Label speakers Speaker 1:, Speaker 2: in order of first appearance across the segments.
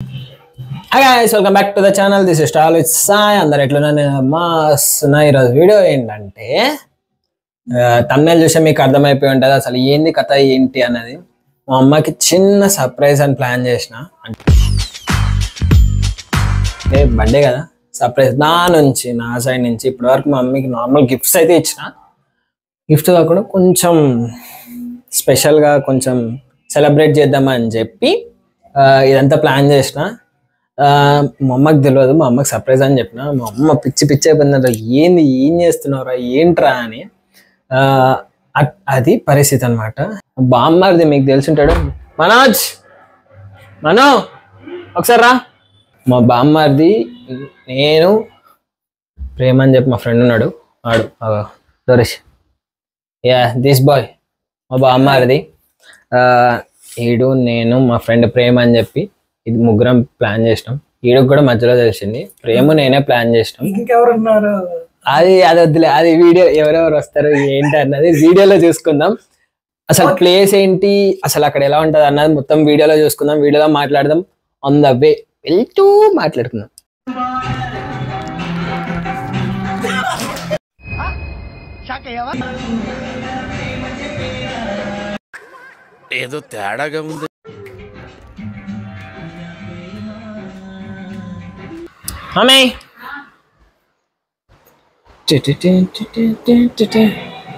Speaker 1: Hi guys, welcome back to the channel. This is Star with Sai. అందరు ఎట్లున్నా mass నా ఈరోజు video ఏంటంటే thumbnail చూస్తే మీకు అర్థమైపోయి ఉంటుంది అసలు ఏంది కథ ఏంటి అన్నది. మా అమ్మకి చిన్న సర్ప్రైజ్ అని ప్లాన్ చేసిన. అంటే బర్త్డే కదా, సర్ప్రైజ్ నా సైడ్ నుంచి ఇప్పటివరకు మా అమ్మకి నార్మల్ గిఫ్ట్స్ అయితే ఇచ్చిన. గిఫ్ట్ కాకుండా కొంచెం స్పెషల్గా కొంచెం సెలబ్రేట్ చేద్దామని చెప్పి ఇదంతా ప్లాన్ చేసిన. మా అమ్మకి తెలియదు, మా అమ్మకి సర్ప్రైజ్ అని చెప్పిన. మా అమ్మ పిచ్చి అయిపోయిందంట, ఏం చేస్తున్నావురా ఏంట్రా అని. అది పరిస్థితి అనమాట. బామ్మది మీకు తెలిసింటాడు, మనో ఒకసారి రా. మా బామ్మది నేను ప్రేమ అని చెప్పి మా ఫ్రెండ్ ఉన్నాడు, వాడు దొరేష్, దిస్ బాయ్ మా బామ్మది. ఈడు నేను మా ఫ్రెండ్ ప్రేమ అని చెప్పి ఇది ముగ్గురం ప్లాన్ చేసినాం. ఈడకు కూడా మధ్యలో తెలిసింది, ప్రేమ నేనే ప్లాన్ చేసినాం. అది వద్దులే, అది వీడియో ఎవరెవరు వస్తారు ఏంటి అన్నది వీడియోలో చూసుకుందాం. అసలు ప్లేస్ ఏంటి, అసలు అక్కడ ఎలా ఉంటది అన్నది మొత్తం వీడియోలో చూసుకుందాం. వీడియోలో మాట్లాడదాం, ఆన్ ద వే వెళ్తూ మాట్లాడుకుందాం.
Speaker 2: ఏదో తేడాగా ఉంది.
Speaker 1: మమ్మీ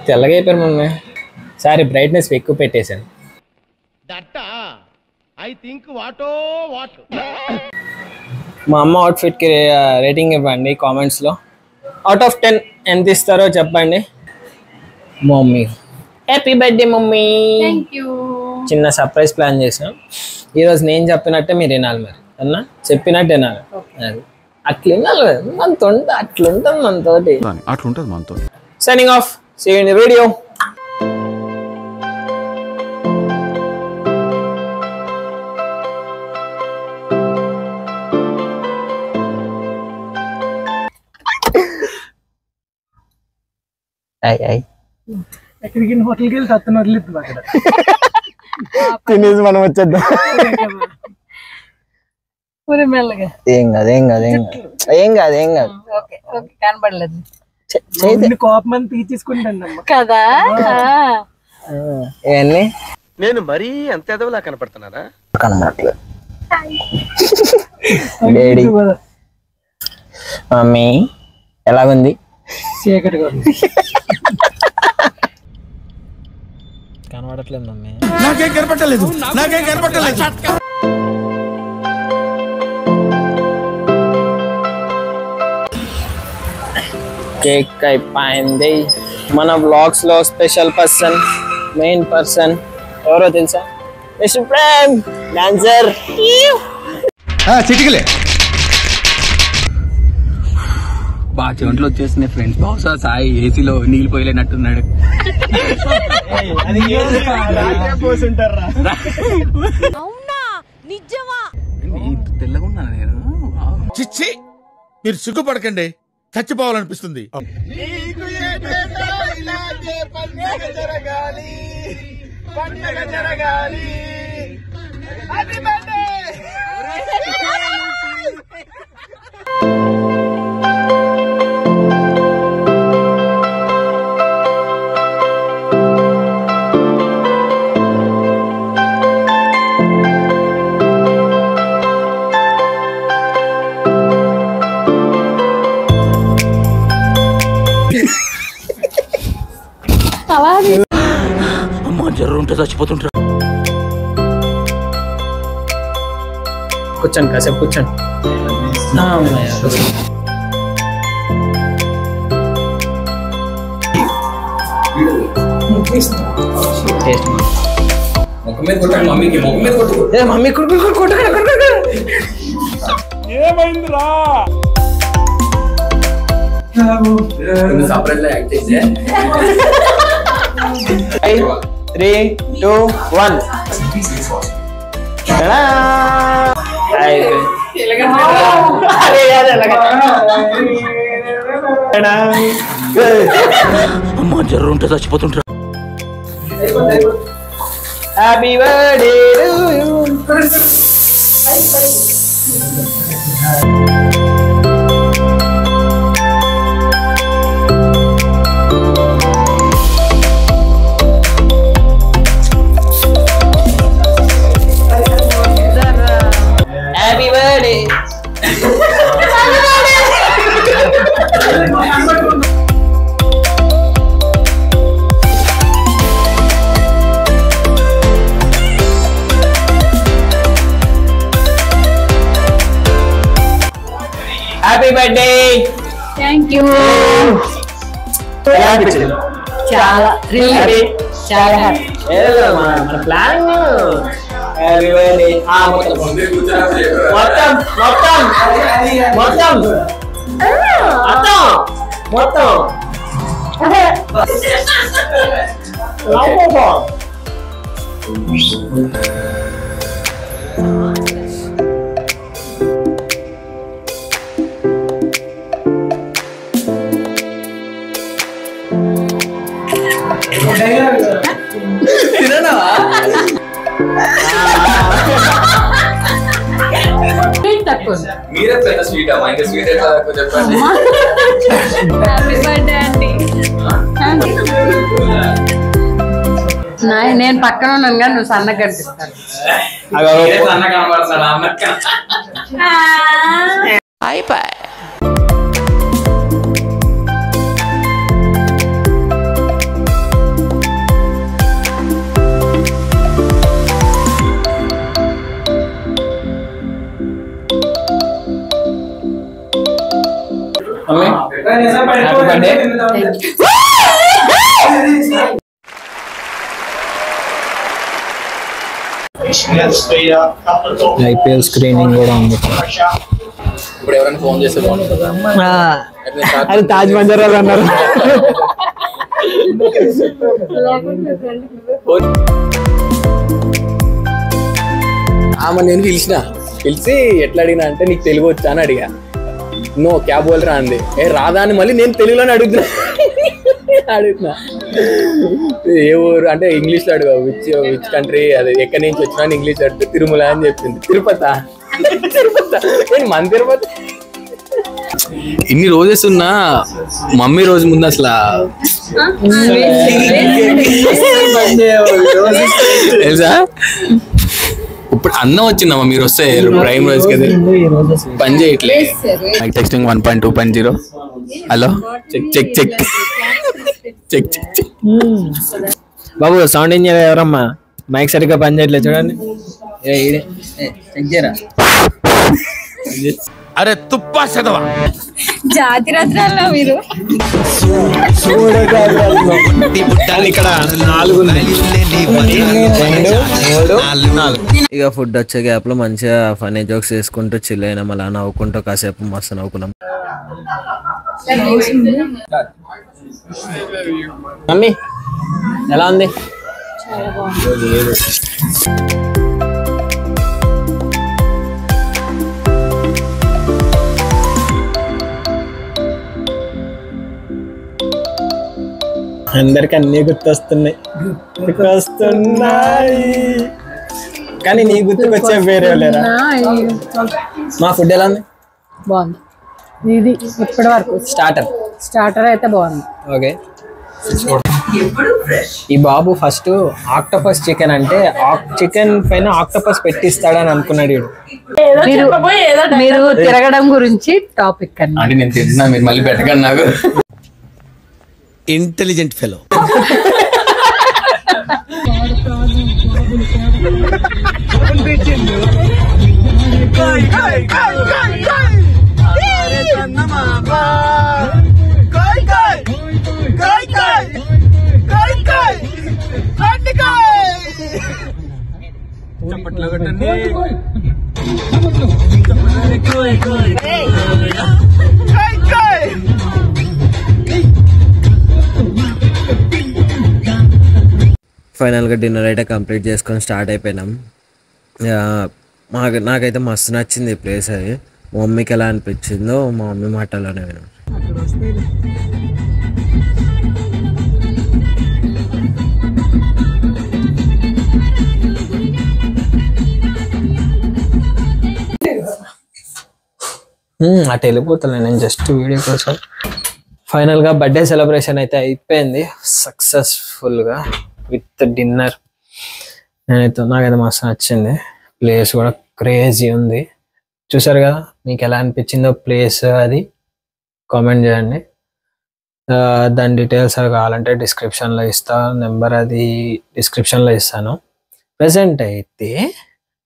Speaker 1: తెల్లగా అయిపోయారు మమ్మీ. సారీ బ్రైట్నెస్ ఎక్కువ పెట్టేశాను. మా అమ్మ అవుట్ఫిట్కి రేటింగ్ ఇవ్వండి కామెంట్స్లో. అవుట్ ఆఫ్ 10 ఎంత ఇస్తారో చెప్పండి. Mummy happy birthday mummy. చిన్న సర్ప్రైజ్ ప్లాన్ చేసాం. ఈరోజు నేను చెప్పినట్టే మీరు వినాలి, మరి అన్నా చెప్పినట్టు వినాలి. అది అట్లా వినాలి, మనతో అట్లుంటుంది మనతోటి,
Speaker 2: అట్లుంటుంది మనతో.
Speaker 1: Signing off, see you in the video.
Speaker 3: ఎక్కడికి హోటల్కి వెళ్ళి తత్తన వదిలిద్దాం, అక్కడ
Speaker 1: తినేసి మనం వచ్చేద్దాం. ఏం కాదు
Speaker 4: కనబడలేదు
Speaker 3: కోపం అని తీసేసుకుంటాను
Speaker 4: కదా.
Speaker 1: ఇవన్నీ
Speaker 2: నేను మరీ అంత ఎదవలా కనపడుతున్నారా?
Speaker 1: కనబడట్లేదు. డాడీ మమ్మీ ఎలాగుంది?
Speaker 3: చీకటిగా
Speaker 1: కనబడట్లేదు మమ్మీ.
Speaker 2: నాకేం కనపడలేదు.
Speaker 1: కేక్ అయిపోయింది. మన వ్లాగ్స్ లో స్పెషల్ పర్సన్, మెయిన్ పర్సన్ ఎవరో తెలుసా? Mister Prem dancer.
Speaker 2: చిటికలే
Speaker 5: బాగా చెంట్లో వచ్చేస్తున్నాయి ఫ్రెండ్స్. బహుశా సాయి ఏసీలో నీళ్ళు పోయలేనట్టున్నాడు. తెల్లగా ఉన్నా నేను.
Speaker 2: చిచ్చి, మీరు సిగ్గుపడకండి, చచ్చిపోవాలనిపిస్తుంది.
Speaker 5: అమ్మా జ్వరం ఉంటే చచ్చిపోతుంటా.
Speaker 1: కూర్చోండి, కాసేపు కూర్చోండి. మమ్మీ
Speaker 5: ఏమైందిరా? సర్ప్రైజ్ యాక్ట్ చేసే
Speaker 1: 3, 2, 1.
Speaker 5: అమ్మా జ్వరం ఉంటే చచ్చిపోతుంటా.
Speaker 1: Happy birthday to you. Happy birthday. Happy birthday.
Speaker 4: Thank you. చాలా చాలా హ్యాపీ.
Speaker 1: మన ప్లాన్ హ్యాపీ బర్త్డే. మొత్తం మొత్తం మొత్తం మొత్తం మొత్తం
Speaker 5: మీరే పెద్ద స్వీట్ అమ్మా, ఇంకా స్వీట్ ఎట్లా తక్కువ చెప్పండి.
Speaker 4: హ్యాపీ బర్త్డే అండి. నేను పక్కన ఉన్నాను కానీ నువ్వు సన్నగా కనిపిస్తాను.
Speaker 5: మీరే సన్న కనబడుతున్నాడు అన్నక్క. అయిపోయి
Speaker 1: ఐపీఎల్ స్క్రీనింగ్ కూడా ఉంది.
Speaker 5: ఇప్పుడు ఎవరైనా ఫోన్ చేస్తే బాగుంటుందా?
Speaker 1: అది తాజ్ మహల్ వాళ్ళు అన్నారు.
Speaker 5: ఆమె నేను పిలిచి ఎట్లా అడిగినా అంటే నీకు తెలుగు వచ్చా అని అడిగా. నో క్యాబ్ బోల్ రా అంది. రాదా అని మళ్ళీ నేను తెలుగులోనే అడుగుతున్నా. ఏ ఊరు అంటే ఇంగ్లీష్ లో అడుగు, విచ్ కంట్రీ, అది ఎక్కడి నుంచి వచ్చినా అని ఇంగ్లీష్ అడిగితే తిరుమల అని చెప్పింది. తిరుపతి నేను మన తిరుపతి. ఇన్ని రోజెస్ ఉన్నా మమ్మీ రోజు ముందు అసలు తెలుసా ఇప్పుడు అన్నం వచ్చిందమ్మా మీరు వస్తే ప్రైమ్ రోజు కదా పని చేయట్లేదు. Mike testing 1.2.0. Hello check check check check check check.
Speaker 1: బాబు సౌండ్ ఇంజనీర్ ఎవరమ్మా? మైక్ సరిగ్గా పని చేయట్లేదు చూడండి.
Speaker 2: అరే తుప్పా చదవా
Speaker 4: జాతి రత్నాల్లో మీరు
Speaker 1: ఇక్కడ 4 ఇక ఫుడ్ వచ్చే గ్యాప్ లో మంచిగా ఫనీ జోక్స్ వేసుకుంటూ చిల్ అయినాం. అలా నవ్వుకుంటూ కాసేపు మస్తు నవ్వుకున్నాం. మమ్మీ ఎలా ఉంది? అందరికి అన్ని గుర్తొస్తున్నాయి కానీ నీ గుర్తుకొచ్చే వేరే లేరా? మా ఫుడ్ ఎలా ఉంది?
Speaker 4: బాగుంది. ఇది ఇప్పటి వరకు స్టార్టర్ అయితే బాగుంది.
Speaker 1: ఓకే. ఈ బాబు ఫస్ట్ ఆక్టోపస్ చికెన్ అంటే చికెన్ పైన ఆక్టోపస్ పెట్టిస్తాడని అనుకున్నాడు.
Speaker 4: మీరు తిరగడం గురించి టాపిక్
Speaker 5: అంటే నేను తింటున్నా, మీరు మళ్ళీ పెట్టకండి నాకు.
Speaker 2: Intelligent fellow.
Speaker 1: ఫైనల్గా డిన్నర్ అయితే కంప్లీట్ చేసుకొని స్టార్ట్ అయిపోయినాం. నాకైతే మస్తు నచ్చింది ఈ ప్లేస్. అది మా మమ్మీకి ఎలా అనిపించిందో మా మమ్మీ మాటల్లోనే విన్నాం. అటు వెళ్ళిపోతాను నేను జస్ట్ వీడియో కోసం. ఫైనల్గా బర్త్డే సెలబ్రేషన్ అయితే అయిపోయింది సక్సెస్ఫుల్గా విత్ డిన్నర్. నాకైతే మస్తు నచ్చింది. ప్లేస్ కూడా క్రేజీ ఉంది. చూసారు కదా, మీకు ఎలా అనిపించిందో ప్లేస్ అది కామెంట్ చేయండి. దాని డీటెయిల్స్ అవి కావాలంటే డిస్క్రిప్షన్లో ఇస్తా, నెంబర్ అది డిస్క్రిప్షన్లో ఇస్తాను. ప్రజెంట్ అయితే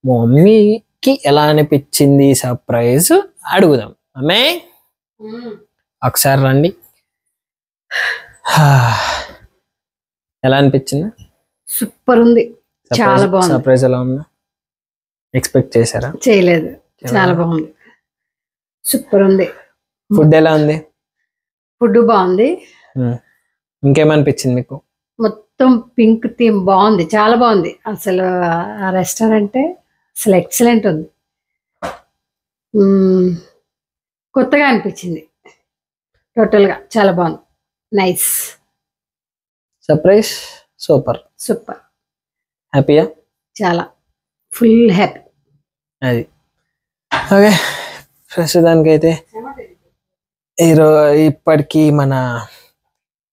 Speaker 1: మా మమ్మీకి ఎలా అనిపించింది సర్ప్రైజ్ అడుగుదాం. అమ్మే ఒకసారి రండి. ఎలా అనిపించింది?
Speaker 4: సూపర్ ఉంది, చాలా బాగుంది.
Speaker 1: సర్ప్రైజ్ ఎలా ఉందా? ఎక్స్పెక్ట్ చేశారా?
Speaker 4: చేయలేదు, చాలా బాగుంది, సూపర్ ఉంది.
Speaker 1: ఫుడ్ ఎలా ఉంది?
Speaker 4: ఫుడ్ బాగుంది.
Speaker 1: ఇంకేమనిపించింది మీకు?
Speaker 4: మొత్తం పింక్ థీమ్ బాగుంది, చాలా బాగుంది. అసలు ఆ రెస్టారెంట్ అసలు ఎక్సలెంట్ ఉంది. కొత్తగా అనిపించింది, టోటల్గా చాలా బాగుంది. నైస్.
Speaker 1: Surprise super.
Speaker 4: సూపర్.
Speaker 1: హ్యాపీయా?
Speaker 4: చాలా ఫుల్ హ్యాపీ.
Speaker 1: అది ఓకే. ప్రస్తుతానికైతే ఇప్పటికీ మన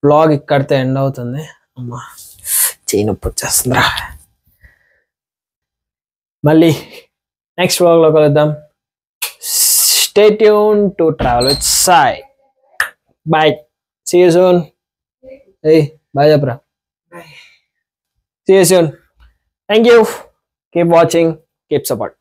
Speaker 1: బ్లాగ్ ఇక్కడితో ఎండ్ అవుతుంది. అమ్మా చేయి నొప్పి వచ్చేస్తుందిరా. మళ్ళీ నెక్స్ట్ బ్లాగ్లో కలుద్దాం. Stay tune to travel with Sai. Bye, see you soon. Bye చెప్పరా. See you soon. Thank you. Keep watching. Keep support.